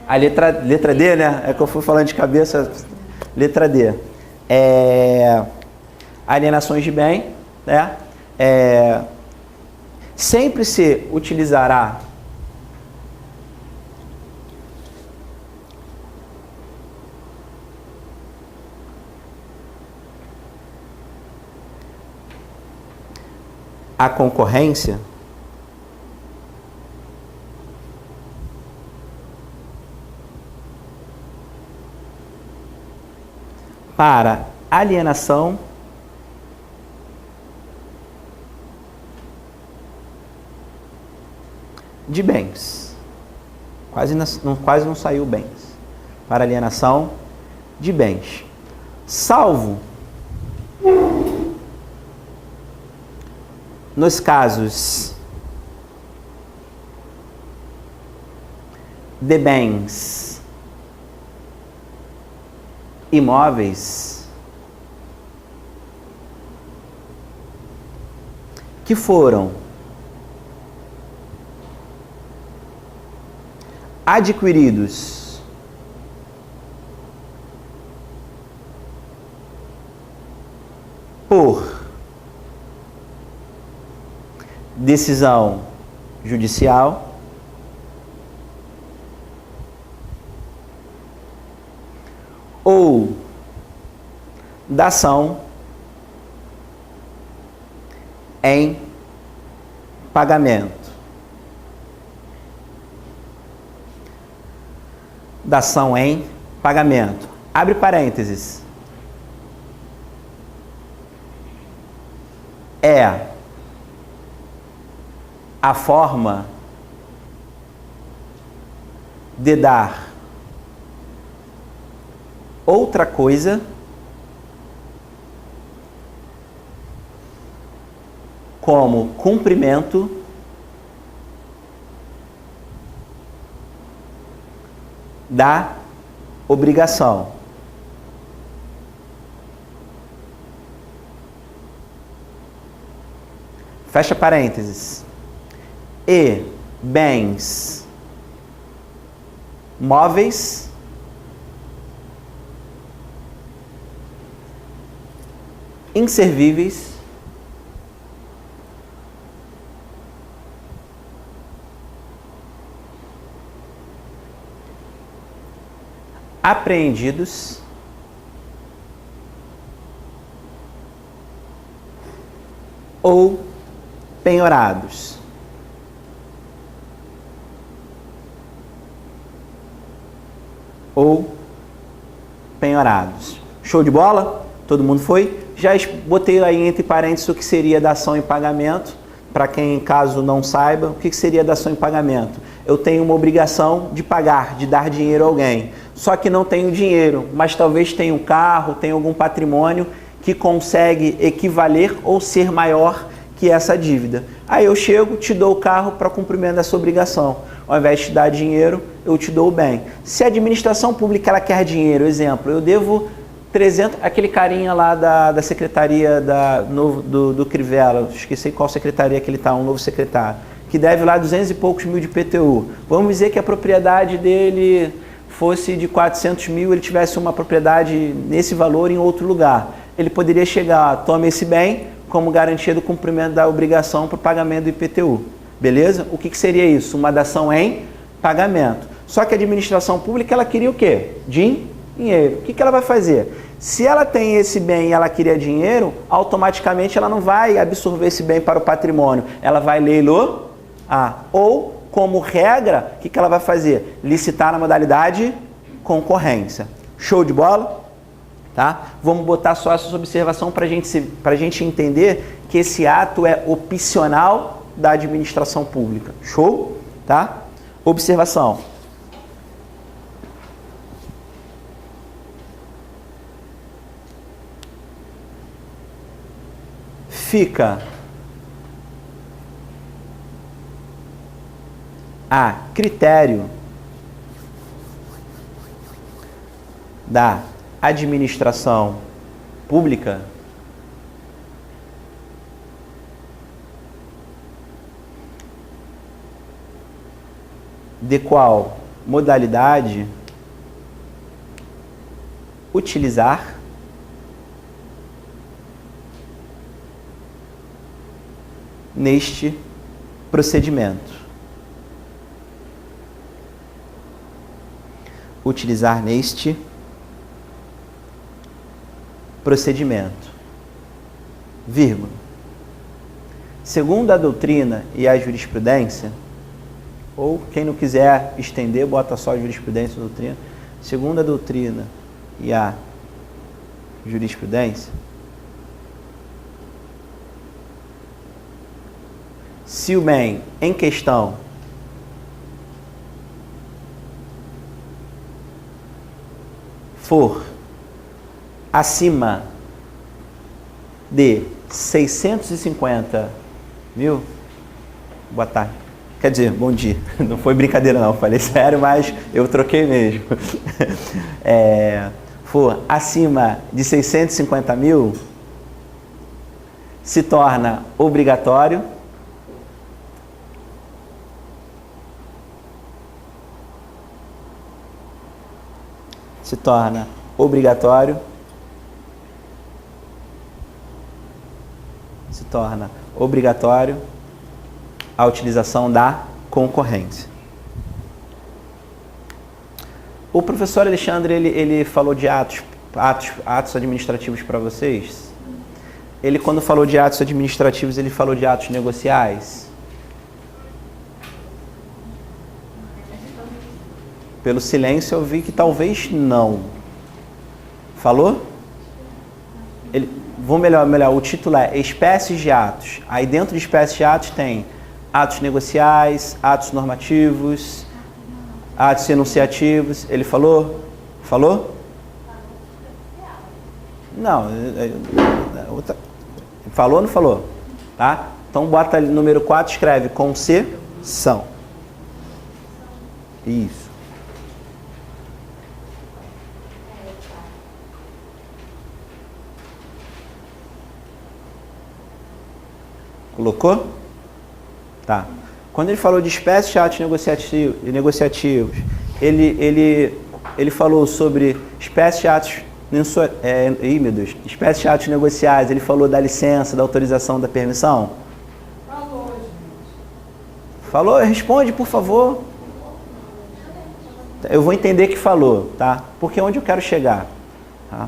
A letra D, né? É que eu fui falando de cabeça. Letra D. Alienações de bem, né? Sempre se utilizará a concorrência para alienação de bens. Quase não saiu bens. Para alienação de bens. Salvo nos casos de bens imóveis que foram adquiridos por decisão judicial ou dação em pagamento. Dação em pagamento. Abre parênteses. É a forma de dar outra coisa como cumprimento da obrigação. Fecha parênteses. E bens móveis inservíveis apreendidos ou penhorados. Ou penhorados. Show de bola? Todo mundo foi? Já botei aí entre parênteses o que seria dação em pagamento. Para quem, caso não saiba, o que seria dação em pagamento? Eu tenho uma obrigação de pagar, de dar dinheiro a alguém. Só que não tenho dinheiro, mas talvez tenha um carro, tenha algum patrimônio que consegue equivaler ou ser maior que essa dívida. Aí eu chego, te dou o carro para cumprimento dessa obrigação. Ao invés de te dar dinheiro, eu te dou o bem. Se a administração pública ela quer dinheiro, exemplo, eu devo 300, aquele carinha lá da secretaria do Crivella, esqueci qual secretaria que ele está, um novo secretário, que deve lá 200 e poucos mil de IPTU. Vamos dizer que a propriedade dele fosse de 400 mil, ele tivesse uma propriedade nesse valor em outro lugar. Ele poderia chegar, toma esse bem como garantia do cumprimento da obrigação para o pagamento do IPTU. Beleza? O que seria isso? Uma dação em pagamento. Só que a administração pública, ela queria o quê? Dinheiro. O que ela vai fazer? Se ela tem esse bem e ela queria dinheiro, automaticamente ela não vai absorver esse bem para o patrimônio. Ela vai leiloar. Ou, como regra, o que ela vai fazer? Licitar na modalidade concorrência. Show de bola? Tá? Vamos botar só essa observação para a gente entender que esse ato é opcional da administração pública. Show? Tá? Observação. Fica a critério da administração pública de qual modalidade utilizar neste procedimento. Utilizar neste procedimento, vírgula. Segundo a doutrina e a jurisprudência, ou quem não quiser estender, bota só a jurisprudência e a doutrina. Segundo a doutrina e a jurisprudência, se o bem em questão for acima de 650 mil, boa tarde, quer dizer, bom dia, não foi brincadeira não, falei sério, mas eu troquei mesmo, for acima de 650 mil, se torna obrigatório a utilização da concorrência. O professor Alexandre, ele falou de atos administrativos para vocês. Ele, quando falou de atos administrativos, ele falou de atos negociais. Pelo silêncio eu vi que talvez não. Falou? Vou melhor, o título é espécies de atos. Aí dentro de espécies de atos tem atos negociais, atos normativos, atos enunciativos. Ele falou? Falou? Não. Falou ou não falou? Tá? Então bota ali número 4, escreve concessão. Isso. Colocou? Tá. Quando ele falou de espécies de atos negociativos, ele falou sobre espécies de atos espécies de atos negociais, ele falou da licença, da autorização, da permissão? Falou, gente. Falou? Responde, por favor. Eu vou entender que falou, tá? Porque é onde eu quero chegar. Tá?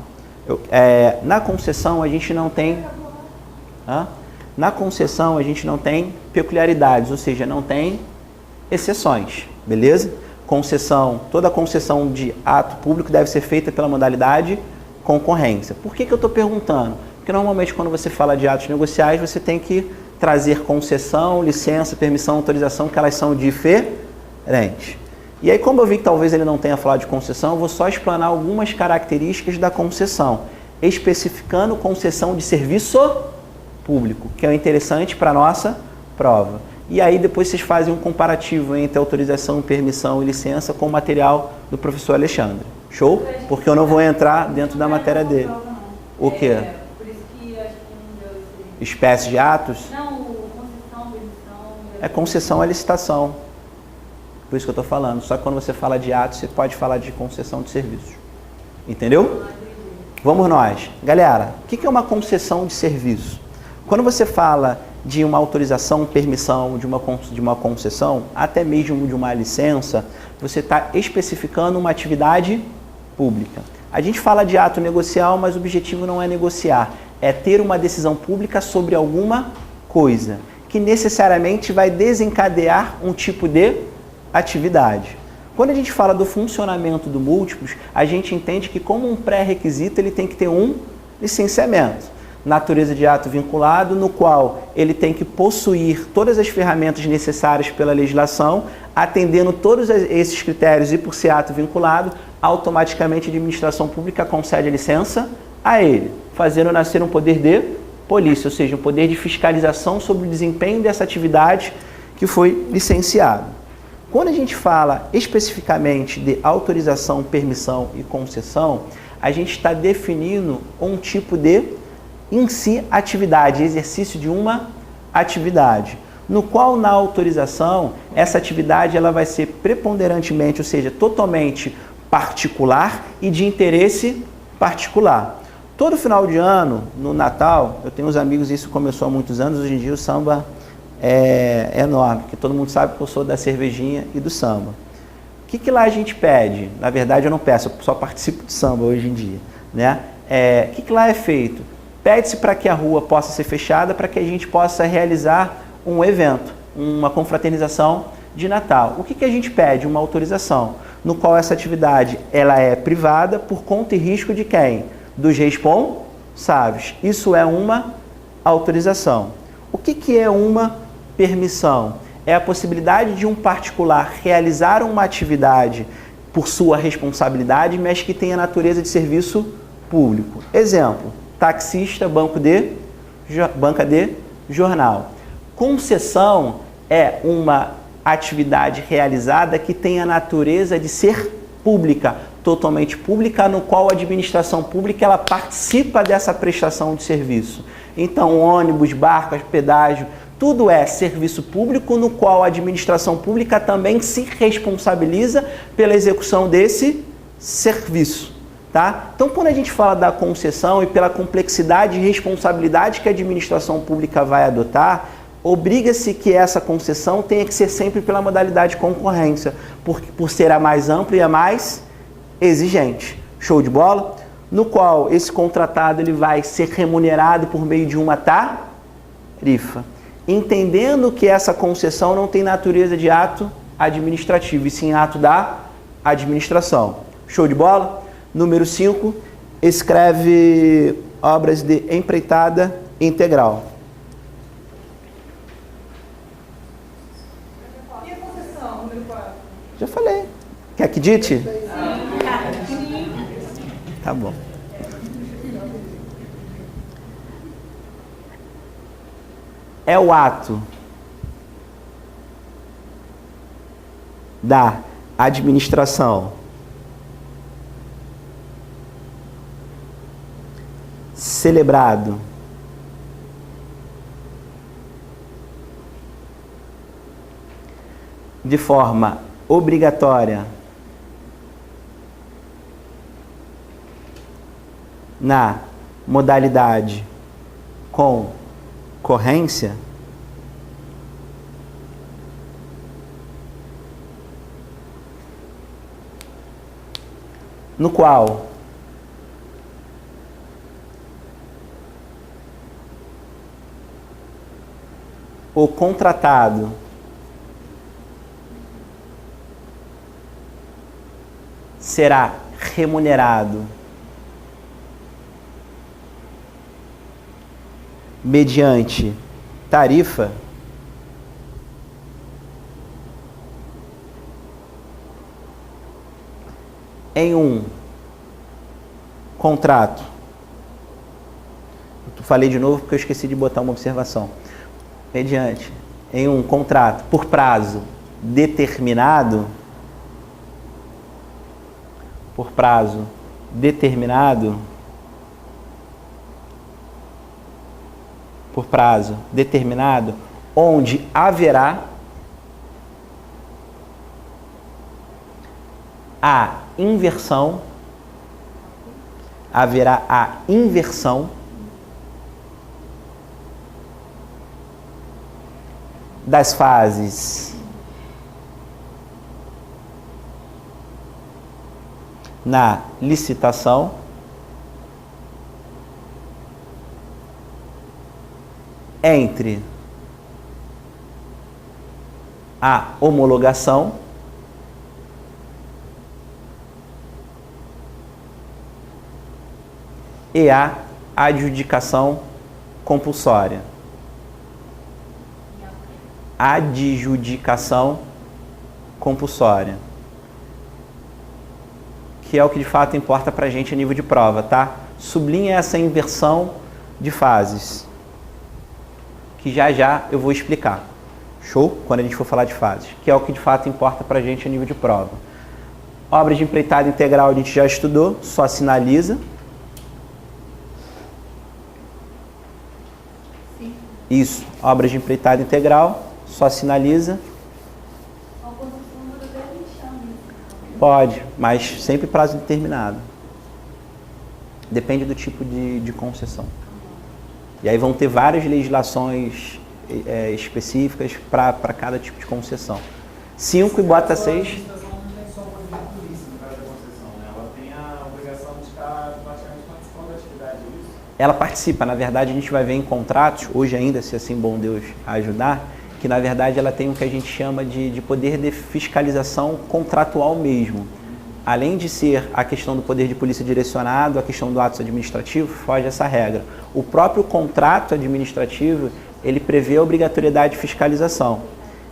Na concessão a gente não tem... Na concessão a gente não tem peculiaridades, ou seja, não tem exceções, beleza? Toda concessão de ato público deve ser feita pela modalidade concorrência. Por que eu estou perguntando? Porque normalmente quando você fala de atos negociais, você tem que trazer concessão, licença, permissão, autorização, que elas são diferentes. E aí, como eu vi que talvez ele não tenha falado de concessão, eu vou só explanar algumas características da concessão, especificando concessão de serviço público, que é interessante para a nossa prova. E aí depois vocês fazem um comparativo entre autorização, permissão e licença com o material do professor Alexandre. Show? Porque eu não vou entrar dentro da matéria dele. O quê? Por isso que acho que não deu esse... Espécie de atos? Não, concessão, permissão... Concessão é licitação. Por isso que eu estou falando. Só que quando você fala de atos, você pode falar de concessão de serviços. Entendeu? Vamos nós. Galera, o que é uma concessão de serviço? Quando você fala de uma autorização, permissão, de uma concessão, até mesmo de uma licença, você está especificando uma atividade pública. A gente fala de ato negocial, mas o objetivo não é negociar, é ter uma decisão pública sobre alguma coisa, que necessariamente vai desencadear um tipo de atividade. Quando a gente fala do funcionamento do múltiplos, a gente entende que como um pré-requisito ele tem que ter um licenciamento. Natureza de ato vinculado, no qual ele tem que possuir todas as ferramentas necessárias pela legislação, atendendo todos esses critérios e por ser ato vinculado, automaticamente a administração pública concede a licença a ele, fazendo nascer um poder de polícia, ou seja, um poder de fiscalização sobre o desempenho dessa atividade que foi licenciado. Quando a gente fala especificamente de autorização, permissão e concessão, a gente está definindo um tipo de, em si, atividade, exercício de uma atividade. no qual na autorização essa atividade ela vai ser preponderantemente, ou seja, totalmente particular e de interesse particular. Todo final de ano, no Natal, eu tenho uns amigos, isso começou há muitos anos, hoje em dia o samba é enorme, porque todo mundo sabe que eu sou da cervejinha e do samba. O que lá a gente pede? Na verdade eu não peço, eu só participo do samba hoje em dia, né? O que lá é feito? Pede-se para que a rua possa ser fechada, para que a gente possa realizar um evento, uma confraternização de Natal. O que a gente pede? Uma autorização, no qual essa atividade ela é privada por conta e risco de quem? Dos responsáveis. Isso é uma autorização. O que é uma permissão? É a possibilidade de um particular realizar uma atividade por sua responsabilidade, mas que tenha natureza de serviço público. Exemplo, taxista, banca de jornal. Concessão é uma atividade realizada que tem a natureza de ser pública, totalmente pública, no qual a administração pública ela participa dessa prestação de serviço. Então, ônibus, barcos, pedágio, tudo é serviço público no qual a administração pública também se responsabiliza pela execução desse serviço. Tá? Então, quando a gente fala da concessão e pela complexidade e responsabilidade que a administração pública vai adotar, obriga-se que essa concessão tenha que ser sempre pela modalidade de concorrência, por ser a mais ampla e a mais exigente. Show de bola? No qual esse contratado ele vai ser remunerado por meio de uma tarifa, entendendo que essa concessão não tem natureza de ato administrativo, e sim ato da administração. Show de bola? Número 5, escreve obras de empreitada integral. E a concessão, número 4? Já falei. Quer que dite? Tá bom. É o ato da administração celebrado de forma obrigatória na modalidade concorrência, no qual o contratado será remunerado mediante tarifa em um contrato. Eu falei de novo porque eu esqueci de botar uma observação. Mediante em um contrato por prazo determinado, onde haverá a inversão das fases na licitação entre a homologação e a adjudicação compulsória. Adjudicação compulsória, que é o que de fato importa para a gente a nível de prova, tá? Sublinha essa inversão de fases, que já eu vou explicar. Show? Quando a gente for falar de fases, que é o que de fato importa para a gente a nível de prova. Obras de empreitada integral a gente já estudou, só sinaliza. Isso, obras de empreitada integral, só sinaliza. A concessão dura 10 anos. Pode, mas sempre prazo determinado. Depende do tipo de concessão. E aí vão ter várias legislações específicas para cada tipo de concessão. 5 e bota 6. A administração não tem só o poder de polícia no caso da concessão, né? Ela tem a obrigação de estar praticamente participando da atividade, é isso? Ela participa, na verdade a gente vai ver em contratos, hoje ainda, se assim bom Deus ajudar, que na verdade ela tem o que a gente chama de poder de fiscalização contratual mesmo. Além de ser a questão do poder de polícia direcionado, a questão do ato administrativo, foge essa regra. O próprio contrato administrativo, ele prevê a obrigatoriedade de fiscalização.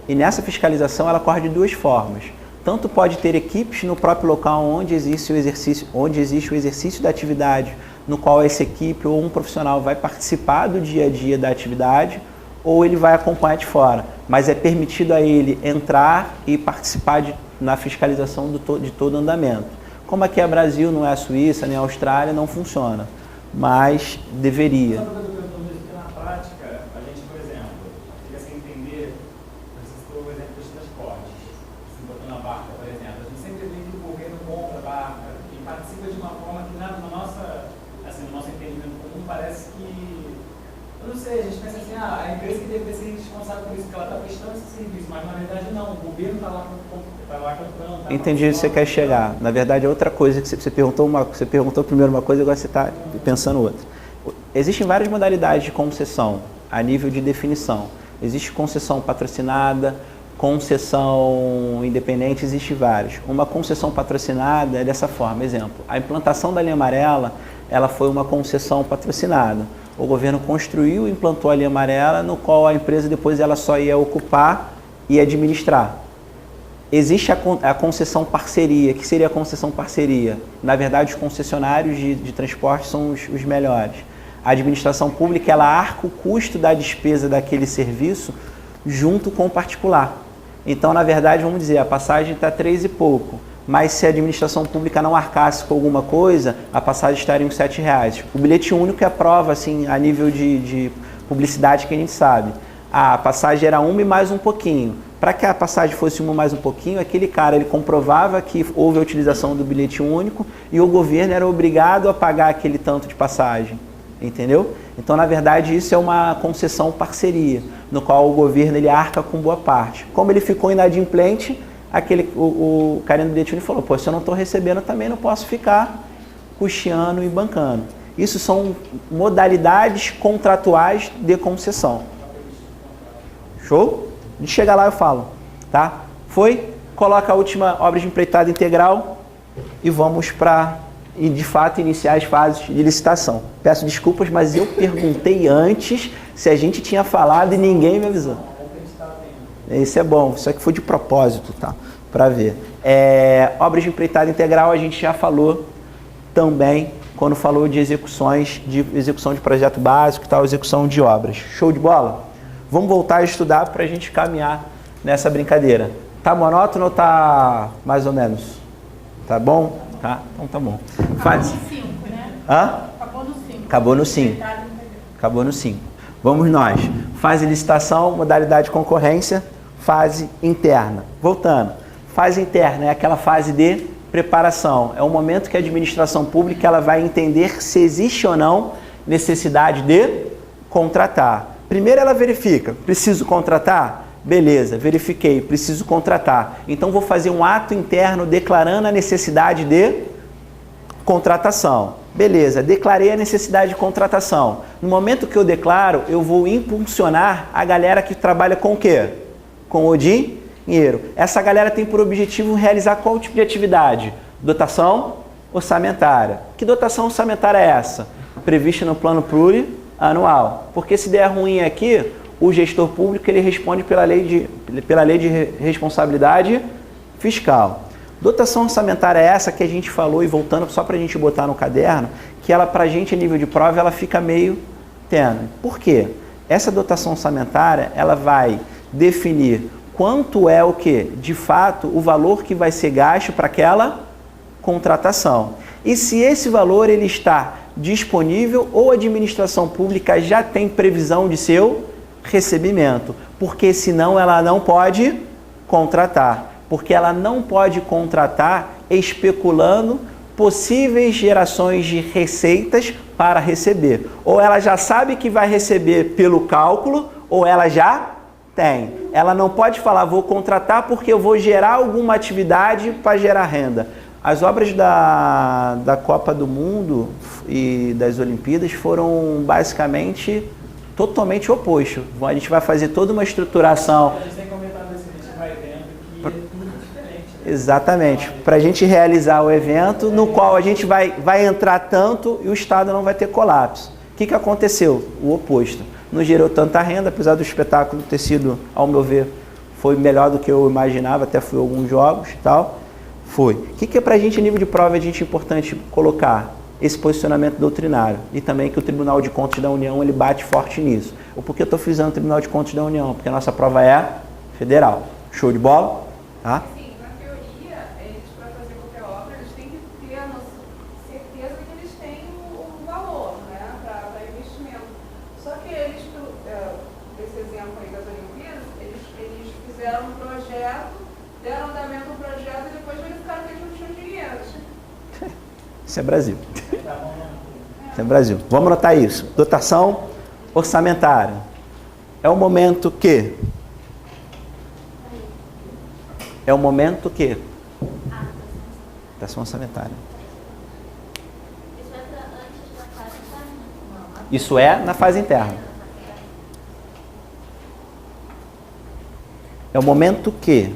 E nessa fiscalização ela ocorre de duas formas. Tanto pode ter equipes no próprio local onde existe o exercício da atividade, no qual essa equipe ou um profissional vai participar do dia a dia da atividade, ou ele vai acompanhar de fora. Mas é permitido a ele entrar e participar na fiscalização de todo o andamento. Como aqui é Brasil, não é a Suíça, nem a Austrália, não funciona. Mas deveria. Na prática, a gente, por exemplo, fica sem entender, você citou o exemplo dos transportes, se botando a barca, por exemplo. A gente sempre vê que o governo compra a barca e participa de uma forma que, no nosso entendimento comum, parece que, eu não sei, a gente pensa assim, a empresa que deve ser responsável por isso, porque ela está prestando esse serviço, mas na verdade não, o governo está lá comprando. Entendi onde você quer chegar. Na verdade é outra coisa que você perguntou primeiro uma coisa, agora você está pensando outra. Existem várias modalidades de concessão a nível de definição. Existe concessão patrocinada, concessão independente, existe várias. Uma concessão patrocinada é dessa forma, exemplo, a implantação da linha amarela, ela foi uma concessão patrocinada. O governo construiu e implantou a linha amarela, no qual a empresa depois ela só ia ocupar e administrar. Existe a concessão parceria. O que seria a concessão parceria? Na verdade, os concessionários de transporte são os melhores. A administração pública ela arca o custo da despesa daquele serviço junto com o particular. Então, na verdade, vamos dizer, a passagem está 3 e pouco, mas se a administração pública não arcasse com alguma coisa, a passagem estaria em R$7. O bilhete único é a prova, assim, a nível de publicidade que a gente sabe. A passagem era 1 e mais um pouquinho. Para que a passagem fosse 1 mais um pouquinho, aquele cara ele comprovava que houve a utilização do bilhete único e o governo era obrigado a pagar aquele tanto de passagem. Entendeu? Então, na verdade, isso é uma concessão parceria, no qual o governo ele arca com boa parte. Como ele ficou inadimplente, o carinha do bilhete único falou, pô, se eu não estou recebendo, também não posso ficar custeando e bancando. Isso são modalidades contratuais de concessão. Show? A gente chega lá e eu falo, tá? Foi? Coloca a última obra de empreitada integral e vamos para, de fato, iniciar as fases de licitação. Peço desculpas, mas eu perguntei antes se a gente tinha falado e ninguém me avisou. Isso é bom, isso aqui foi de propósito, tá? Para ver. Obras de empreitada integral a gente já falou também quando falou de execução de projeto básico e tal, execução de obras. Show de bola? Vamos voltar a estudar para a gente caminhar nessa brincadeira. Tá monótono ou tá mais ou menos? Tá bom? Tá? Então tá bom. Faz. Acabou no 5, né? Hã? Acabou no 5. Acabou no 5. Acabou no 5. Vamos nós. Fase licitação, modalidade de concorrência, fase interna. Voltando. Fase interna é aquela fase de preparação. É o momento que a administração pública ela vai entender se existe ou não necessidade de contratar. Primeiro ela verifica, preciso contratar? Beleza, verifiquei, preciso contratar. Então vou fazer um ato interno declarando a necessidade de contratação. Beleza, declarei a necessidade de contratação. No momento que eu declaro, eu vou impulsionar a galera que trabalha com o quê? Com o dinheiro. Essa galera tem por objetivo realizar qual tipo de atividade? Dotação orçamentária. Que dotação orçamentária é essa? Prevista no plano plurianual. Porque se der ruim aqui, o gestor público ele responde pela lei de responsabilidade fiscal. Dotação orçamentária é essa que a gente falou, e voltando só para a gente botar no caderno, que ela para a gente a nível de prova ela fica meio tênue. Por quê? Essa dotação orçamentária ela vai definir quanto é o que? De fato, o valor que vai ser gasto para aquela contratação. E se esse valor ele está disponível ou a administração pública já tem previsão de seu recebimento. Porque senão ela não pode contratar. Porque ela não pode contratar especulando possíveis gerações de receitas para receber. Ou ela já sabe que vai receber pelo cálculo, ou ela já tem. Ela não pode falar, vou contratar porque eu vou gerar alguma atividade para gerar renda. As obras da Copa do Mundo e das Olimpíadas foram basicamente totalmente oposto. A gente vai fazer toda uma estruturação. A gente tem comentado isso, a gente vai vendo que é tudo diferente. Né? Exatamente. Para a gente realizar o evento, no qual a gente vai entrar tanto e o Estado não vai ter colapso. O que aconteceu? O oposto. Não gerou tanta renda, apesar do espetáculo ter sido, ao meu ver, foi melhor do que eu imaginava, até fui a alguns jogos e tal. Foi. O que é para a gente, nível de prova, importante colocar? Esse posicionamento doutrinário. E também que o Tribunal de Contas da União, ele bate forte nisso. Por que eu estou frisando o Tribunal de Contas da União? Porque a nossa prova é federal. Show de bola? Tá? Sim, na teoria, eles, para fazer qualquer obra, eles têm que ter a certeza que eles têm o valor, né, para investimento. Só que eles, esse exemplo aí das Olimpíadas, eles fizeram um projeto, deram andamento ao projeto e depois verificaram que eles não tinham dinheiro. Isso é Brasil. Isso é Brasil. Vamos anotar isso. Dotação orçamentária. É o momento que? É o momento que? Dotação orçamentária. Isso é na fase interna. É o momento que?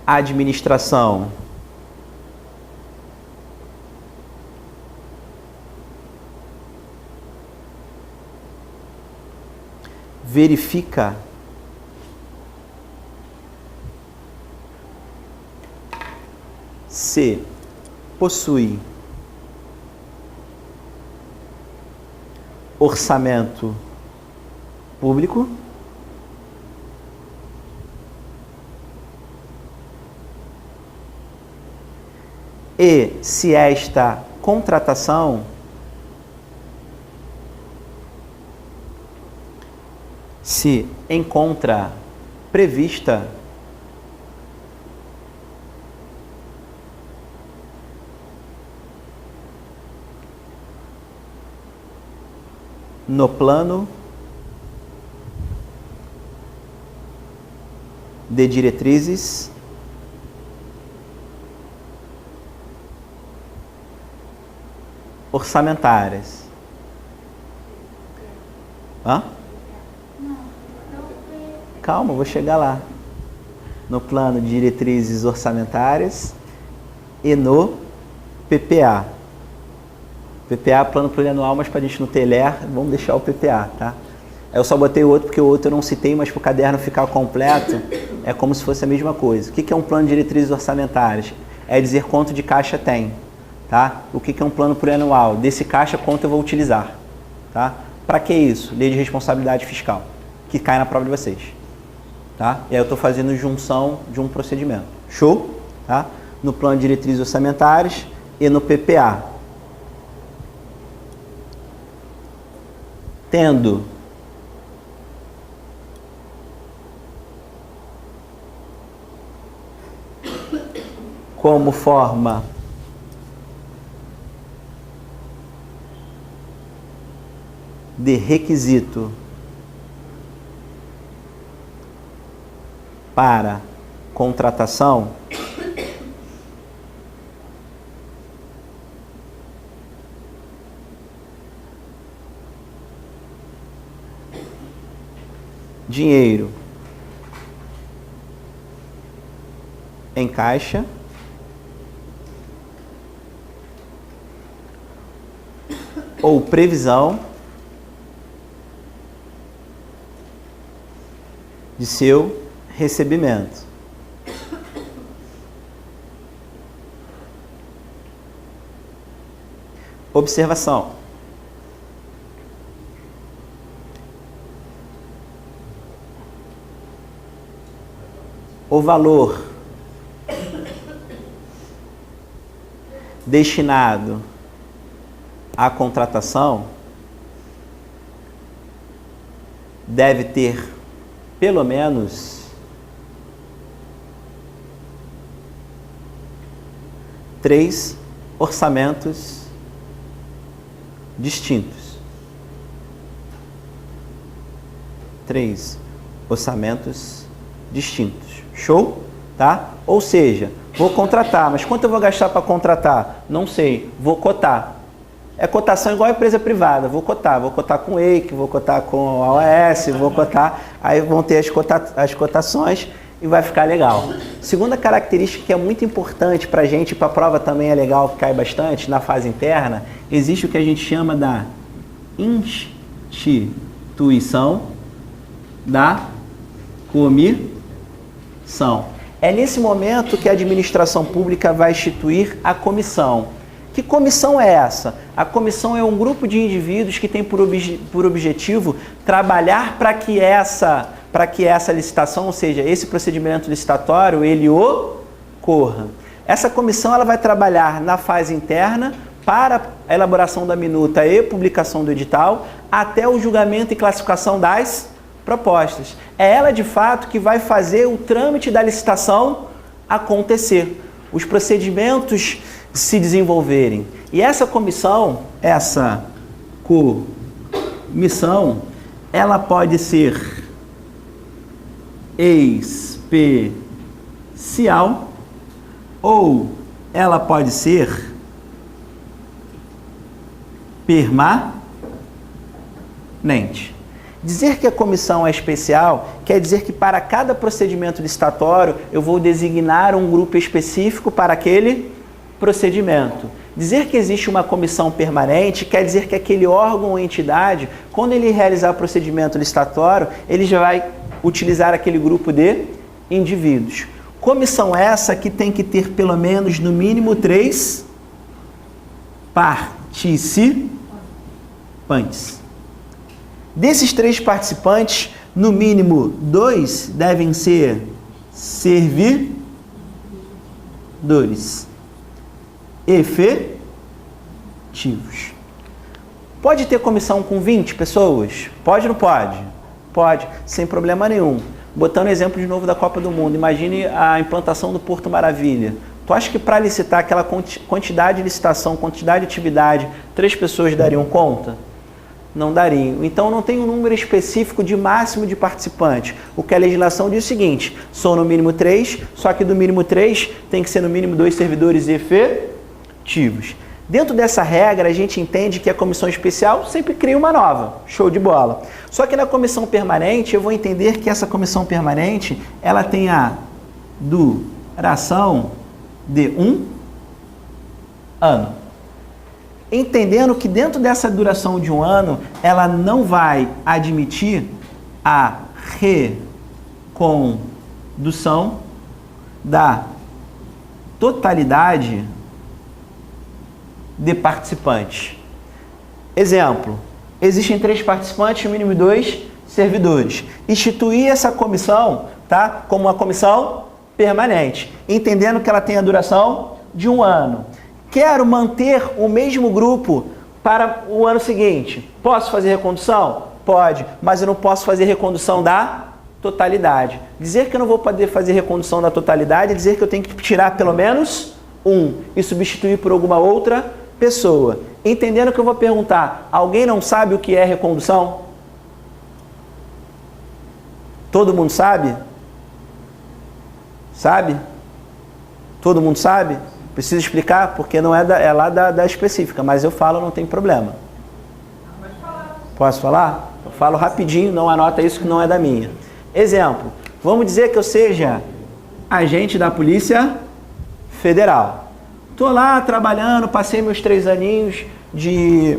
A administração verifica se possui orçamento público e se esta contratação se encontra prevista no plano de diretrizes orçamentárias. Hã? Calma, vou chegar lá. No plano de diretrizes orçamentárias e no PPA. PPA, plano plurianual, mas para a gente não ter LER, vamos deixar o PPA, tá? Eu só botei o outro porque o outro eu não citei, mas para o caderno ficar completo, é como se fosse a mesma coisa. O que é um plano de diretrizes orçamentárias? É dizer quanto de caixa tem, tá? O que é um plano plurianual? Desse caixa, quanto eu vou utilizar, tá? Para que isso? Lei de responsabilidade fiscal, que cai na prova de vocês, tá? E aí eu estou fazendo junção de um procedimento. Show? Tá? No plano de diretrizes orçamentárias e no PPA. Tendo como forma de requisito para contratação dinheiro em caixa ou previsão de seu recebimento. Observação. O valor destinado à contratação deve ter pelo menos 3 orçamentos distintos. 3 orçamentos distintos. Show? Tá? Ou seja, vou contratar, mas quanto eu vou gastar para contratar? Não sei, vou cotar. É cotação igual a empresa privada, vou cotar com EIC, vou cotar com a OAS, vou cotar, aí vão ter as cotações e vai ficar legal. Segunda característica que é muito importante para a gente, para a prova também é legal, que cai bastante na fase interna, existe o que a gente chama da instituição da comissão. É nesse momento que a administração pública vai instituir a comissão. Que comissão é essa? A comissão é um grupo de indivíduos que tem por objetivo trabalhar para que essa licitação, ou seja, esse procedimento licitatório, ele ocorra. Essa comissão ela vai trabalhar na fase interna para a elaboração da minuta e publicação do edital, até o julgamento e classificação das propostas. É ela, de fato, que vai fazer o trâmite da licitação acontecer, os procedimentos se desenvolverem. E essa comissão, ela pode ser especial ou ela pode ser permanente. Dizer que a comissão é especial quer dizer que para cada procedimento licitatório eu vou designar um grupo específico para aquele procedimento. Dizer que existe uma comissão permanente quer dizer que aquele órgão ou entidade, quando ele realizar o procedimento licitatório, ele já vai utilizar aquele grupo de indivíduos. Comissão essa que tem que ter pelo menos, no mínimo, 3 participantes. Desses 3 participantes, no mínimo 2 devem ser servidores efetivos. Pode ter comissão com 20 pessoas? Pode ou não pode? Pode, sem problema nenhum. Botando exemplo de novo da Copa do Mundo, imagine a implantação do Porto Maravilha. Tu acha que para licitar aquela quantidade de licitação, quantidade de atividade, 3 pessoas dariam conta? Não dariam. Então não tem um número específico de máximo de participantes. O que a legislação diz é o seguinte: são no mínimo 3, só que do mínimo 3 tem que ser no mínimo 2 servidores efetivos. Dentro dessa regra, a gente entende que a comissão especial sempre cria uma nova. Show de bola. Só que na comissão permanente, eu vou entender que essa comissão permanente, ela tem a duração de 1 ano. Entendendo que dentro dessa duração de 1 ano, ela não vai admitir a recondução da totalidade de participantes. Exemplo, existem 3 participantes, no mínimo 2 servidores. Instituir essa comissão, tá, como uma comissão permanente, entendendo que ela tem a duração de 1 ano. Quero manter o mesmo grupo para o ano seguinte. Posso fazer recondução? Pode, mas eu não posso fazer recondução da totalidade. Dizer que eu não vou poder fazer recondução da totalidade é dizer que eu tenho que tirar pelo menos 1 e substituir por alguma outra pessoa. Entendendo que eu vou perguntar, alguém não sabe o que é recondução? Todo mundo sabe? Sabe? Todo mundo sabe? Preciso explicar, porque não é, é lá da específica, mas eu falo, não tem problema. Pode falar. Posso falar? Eu falo rapidinho, não anota isso que não é da minha. Exemplo, vamos dizer que eu seja agente da Polícia Federal. Estou lá trabalhando, passei meus 3 aninhos de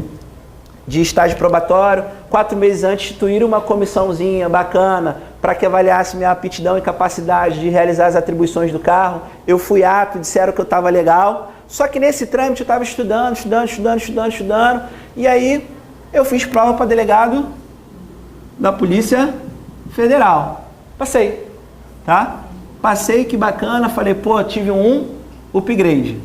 estágio probatório, 4 meses antes instituíram uma comissãozinha bacana para que avaliasse minha aptidão e capacidade de realizar as atribuições do carro. Eu fui apto, disseram que eu estava legal, só que nesse trâmite eu estava estudando, e aí eu fiz prova para delegado da Polícia Federal. Passei, tá? Passei, que bacana, falei, pô, tive um upgrade.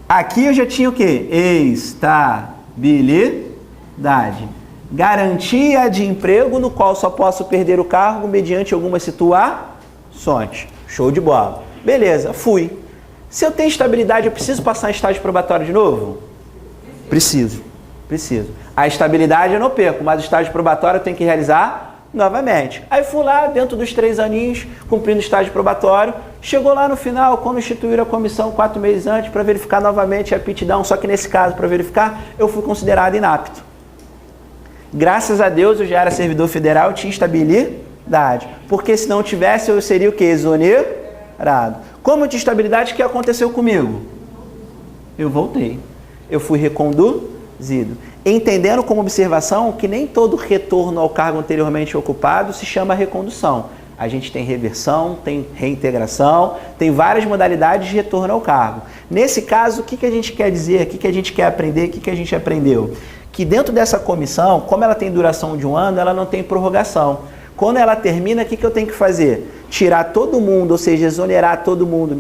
Aqui eu já tinha o quê? Estabilidade. Garantia de emprego no qual só posso perder o cargo mediante algumas situações. Show de bola. Beleza, fui. Se eu tenho estabilidade, eu preciso passar em estágio probatório de novo? Preciso. A estabilidade eu não perco, mas o estágio probatório eu tenho que realizar novamente. Aí fui lá, dentro dos 3 aninhos, cumprindo o estágio probatório. Chegou lá no final, quando instituíram a comissão 4 meses antes, para verificar novamente a aptidão, só que nesse caso, para verificar, eu fui considerado inapto. Graças a Deus, eu já era servidor federal, tinha estabilidade. Porque se não tivesse, eu seria o quê? Exonerado. Como eu tinha estabilidade, o que aconteceu comigo? Eu voltei. Eu fui reconduzido. Entendendo como observação que nem todo retorno ao cargo anteriormente ocupado se chama recondução. A gente tem reversão, tem reintegração, tem várias modalidades de retorno ao cargo. Nesse caso, o que a gente quer dizer, o que a gente quer aprender, o que a gente aprendeu? Que dentro dessa comissão, como ela tem duração de 1 ano, ela não tem prorrogação. Quando ela termina, o que eu tenho que fazer? Tirar todo mundo, ou seja, exonerar todo mundo,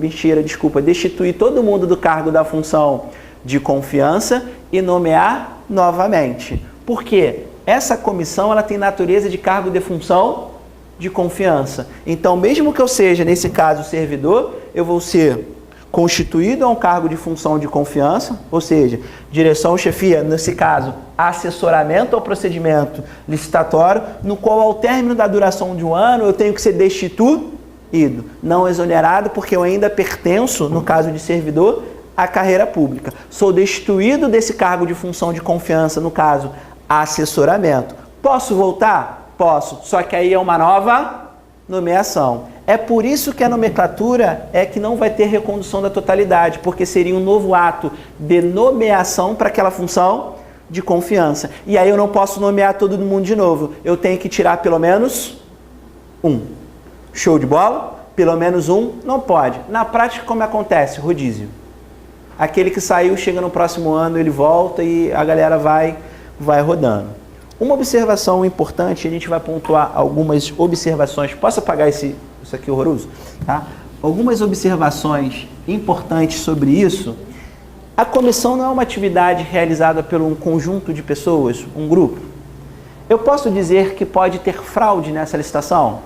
destituir todo mundo do cargo da função de confiança e nomear novamente. Por quê? Essa comissão ela tem natureza de cargo de função de confiança. Então, mesmo que eu seja, nesse caso, servidor, eu vou ser constituído a um cargo de função de confiança, ou seja, direção, chefia, nesse caso, assessoramento ao procedimento licitatório, no qual, ao término da duração de 1 ano, eu tenho que ser destituído, não exonerado, porque eu ainda pertenço, no caso de servidor, à carreira pública. Sou destituído desse cargo de função de confiança, no caso, assessoramento. Posso voltar? Posso, só que aí é uma nova nomeação. É por isso que a nomenclatura é que não vai ter recondução da totalidade, porque seria um novo ato de nomeação para aquela função de confiança. E aí eu não posso nomear todo mundo de novo. Eu tenho que tirar pelo menos 1. Show de bola? Pelo menos 1 não pode. Na prática, como acontece? Rodízio. Aquele que saiu, chega no próximo ano, ele volta e a galera vai rodando. Uma observação importante, a gente vai pontuar algumas observações. Posso apagar isso aqui horroroso? Tá? Algumas observações importantes sobre isso. A comissão não é uma atividade realizada por um conjunto de pessoas, um grupo. Eu posso dizer que pode ter fraude nessa licitação?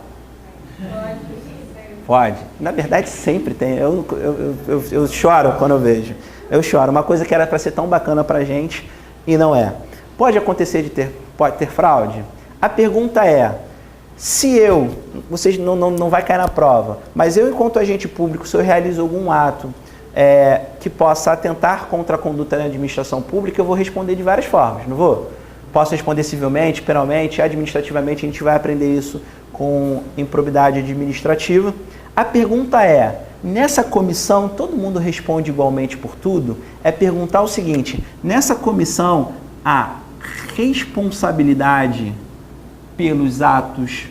Pode. Na verdade, sempre tem. Eu choro quando eu vejo. Eu choro. Uma coisa que era para ser tão bacana para a gente e não é. Pode acontecer pode ter fraude? A pergunta é, se vocês não vai cair na prova, mas eu, enquanto agente público, se eu realizo algum ato que possa atentar contra a conduta da administração pública, eu vou responder de várias formas, não vou? Posso responder civilmente, penalmente, administrativamente, a gente vai aprender isso com improbidade administrativa. A pergunta é, nessa comissão, todo mundo responde igualmente por tudo? É perguntar o seguinte, nessa comissão, a responsabilidade pelos atos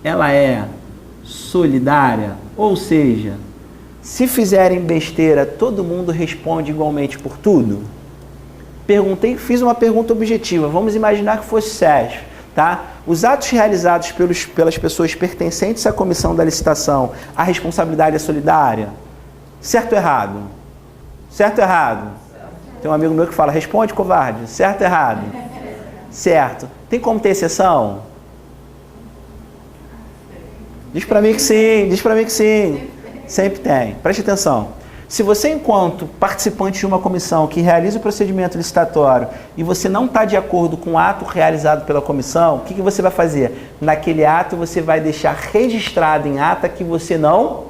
ela é solidária, ou seja, se fizerem besteira, todo mundo responde igualmente por tudo? Fiz uma pergunta objetiva, vamos imaginar que fosse Sérgio, tá? Os atos realizados pelas pessoas pertencentes à comissão da licitação, a responsabilidade é solidária? Certo ou errado? Certo ou errado? Tem um amigo meu que fala, responde, covarde. Certo ou errado? Certo. Tem como ter exceção? Diz pra mim que sim. Sempre tem. Preste atenção. Se você, enquanto participante de uma comissão que realiza o procedimento licitatório e você não está de acordo com o ato realizado pela comissão, o que você vai fazer? Naquele ato você vai deixar registrado em ata que você não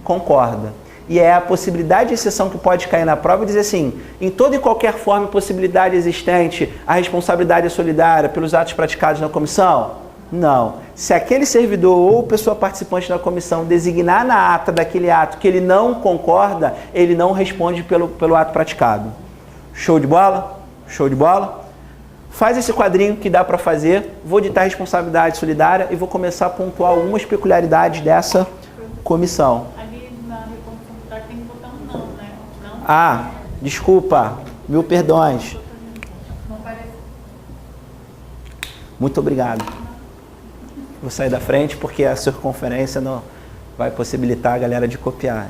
concorda. E é a possibilidade de exceção que pode cair na prova e dizer assim, em toda e qualquer forma e possibilidade existente, a responsabilidade é solidária pelos atos praticados na comissão? Não. Se aquele servidor ou pessoa participante da comissão designar na ata daquele ato que ele não concorda, ele não responde pelo ato praticado. Show de bola? Show de bola? Faz esse quadrinho que dá para fazer, vou ditar responsabilidade solidária e vou começar a pontuar algumas peculiaridades dessa comissão. Ah, desculpa, mil perdões. Muito obrigado. Vou sair da frente porque a circunferência não vai possibilitar a galera de copiar.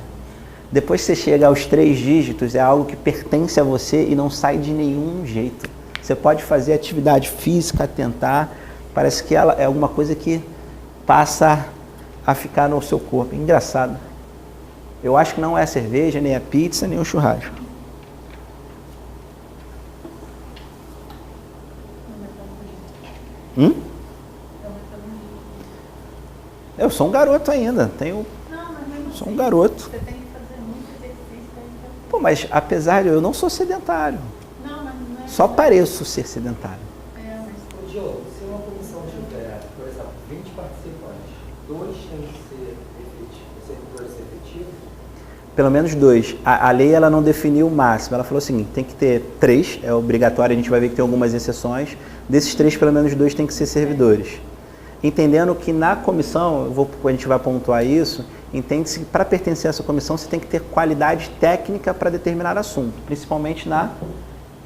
Depois que você chega aos 3 dígitos, é algo que pertence a você e não sai de nenhum jeito. Você pode fazer atividade física, tentar, parece que ela é alguma coisa que passa a ficar no seu corpo. Engraçado. Eu acho que não é a cerveja, nem a pizza, nem o churrasco. Eu sou um garoto ainda, sou um garoto. Você tem que fazer muito exercício ainda. Pô, mas apesar de eu não sou sedentário, Não, mas não é. só pareço ser sedentário. Ô, Diogo, se uma comissão tiver, por exemplo, 20 participantes, 2 têm que ser servidores efetivos? Pelo menos 2. A lei ela não definiu o máximo. Ela falou assim, tem que ter 3, é obrigatório, a gente vai ver que tem algumas exceções. Desses 3, pelo menos 2 têm que ser servidores. Entendendo que na comissão, a gente vai pontuar isso, entende-se que para pertencer a essa comissão você tem que ter qualidade técnica para determinar assunto, principalmente na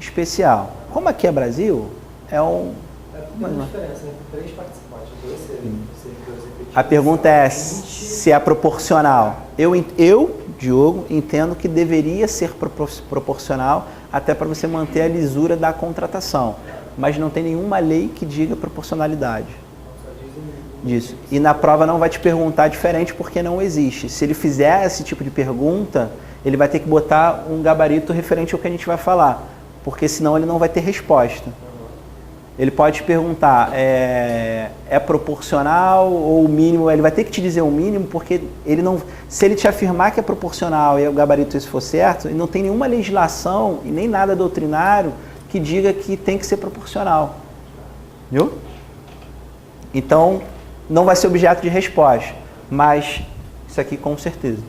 especial. Como aqui é Brasil, é um... Tem uma diferença entre 3 participantes, 2 servidores efetivos. A pergunta é se é proporcional. Eu, Diogo, entendo que deveria ser proporcional até para você manter a lisura da contratação. Mas não tem nenhuma lei que diga proporcionalidade disso. E na prova não vai te perguntar diferente porque não existe. Se ele fizer esse tipo de pergunta, ele vai ter que botar um gabarito referente ao que a gente vai falar, porque senão ele não vai ter resposta. Ele pode te perguntar, é proporcional ou o mínimo? Ele vai ter que te dizer o mínimo, porque ele não, se ele te afirmar que é proporcional e o gabarito isso for certo, não tem nenhuma legislação e nem nada doutrinário que diga que tem que ser proporcional. Viu? Então, não vai ser objeto de resposta, mas isso aqui com certeza.